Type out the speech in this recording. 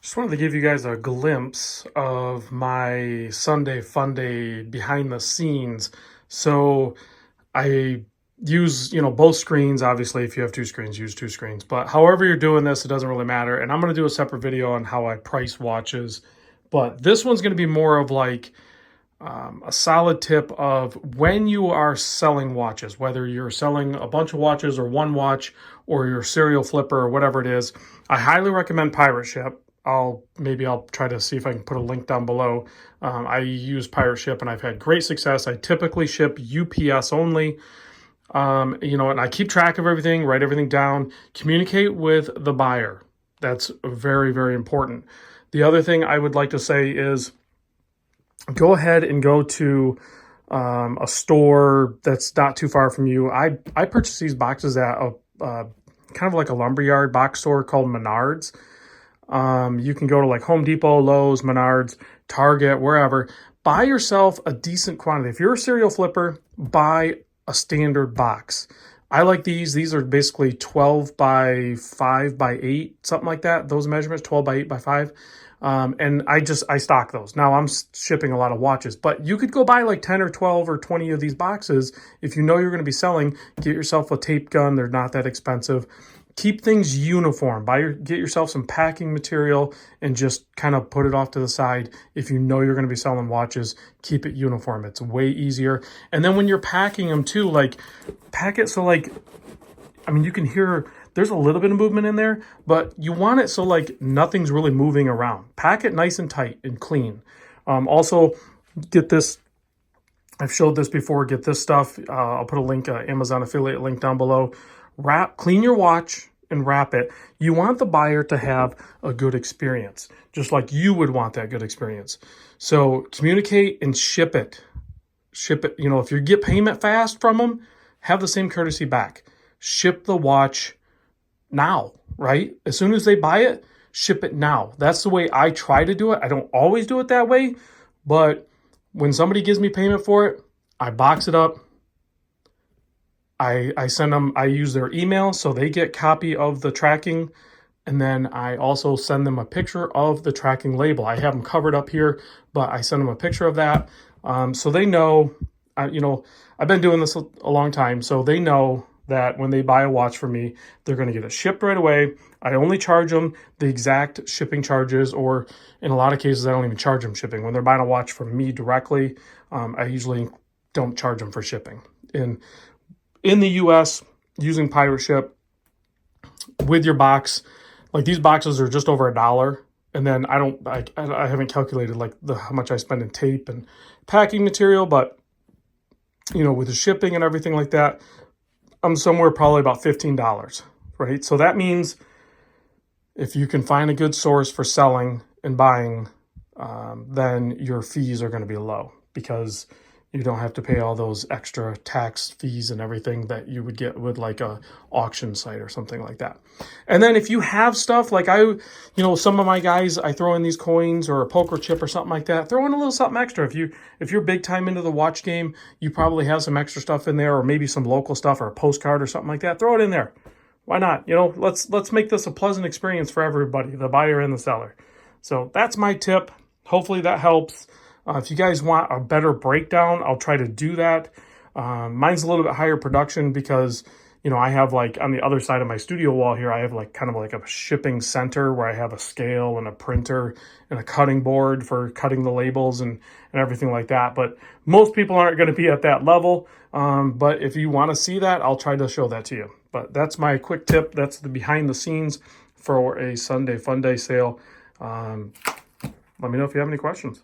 Just wanted to give you guys a glimpse of my Sunday Fun Day behind the scenes. So I use, both screens. Obviously, if you have two screens, use two screens. But however you're doing this, it doesn't really matter. And I'm going to do a separate video on how I price watches. But this one's going to be more of like a solid tip of when you are selling watches, whether you're selling a bunch of watches or one watch or your serial flipper or whatever it is. I highly recommend Pirate Ship. I'll try to see if I can put a link down below. I use Pirate Ship and I've had great success. I typically ship UPS only. And I keep track of everything, write everything down, communicate with the buyer. That's very, very important. The other thing I would like to say is go ahead and go to a store that's not too far from you. I purchased these boxes at a kind of like a lumberyard box store called Menards. You can go to like Home Depot, Lowe's, Menards, Target, wherever. Buy yourself a decent quantity. If you're a serial flipper, buy a standard box. I like these. These are basically 12 by 5 by 8, something like that. Those measurements, 12 by 8 by 5. And I stock those. Now I'm shipping a lot of watches, but you could go buy like 10 or 12 or 20 of these boxes. If you know you're going to be selling, get yourself a tape gun. They're not that expensive. Keep things uniform. Get yourself some packing material and just kind of put it off to the side. If you know you're going to be selling watches, keep it uniform. It's way easier. And then when you're packing them too, pack it so you can hear there's a little bit of movement in there, but you want it so nothing's really moving around. Pack it nice and tight and clean. Also, get this. I've showed this before. Get this stuff. I'll put a link, Amazon affiliate link down below. Clean your watch and wrap it. You want the buyer to have a good experience, just like you would want that good experience. So communicate and ship it. Ship it. If you get payment fast from them, have the same courtesy back. Ship the watch now, right? As soon as they buy it, ship it now. That's the way I try to do it. I don't always do it that way, but when somebody gives me payment for it, I box it up. I send them, I use their email so they get copy of the tracking. And then I also send them a picture of the tracking label. I have them covered up here, but I send them a picture of that. So they know, I've been doing this a long time. So they know that when they buy a watch from me, they're going to get it shipped right away. I only charge them the exact shipping charges, or in a lot of cases, I don't even charge them shipping. When they're buying a watch from me directly, I usually don't charge them for shipping. In the US, using Pirate Ship with your box, these boxes are just over $1. And then I haven't calculated how much I spend in tape and packing material, but with the shipping and everything like that, I'm somewhere probably about $15, right? So that means if you can find a good source for selling and buying, then your fees are going to be low because you don't have to pay all those extra tax fees and everything that you would get with a auction site or something like that. And then if you have stuff some of my guys, I throw in these coins or a poker chip or something like that, throw in a little something extra. If you're big time into the watch game, you probably have some extra stuff in there, or maybe some local stuff or a postcard or something like that. Throw it in there. Why not? Let's make this a pleasant experience for everybody, the buyer and the seller. So that's my tip. Hopefully that helps. If you guys want a better breakdown, I'll try to do that. Mine's a little bit higher production because, I have on the other side of my studio wall here, I have kind of a shipping center where I have a scale and a printer and a cutting board for cutting the labels and everything like that. But most people aren't going to be at that level. But if you want to see that, I'll try to show that to you. But that's my quick tip. That's the behind the scenes for a Sunday Fun Day sale. Let me know if you have any questions.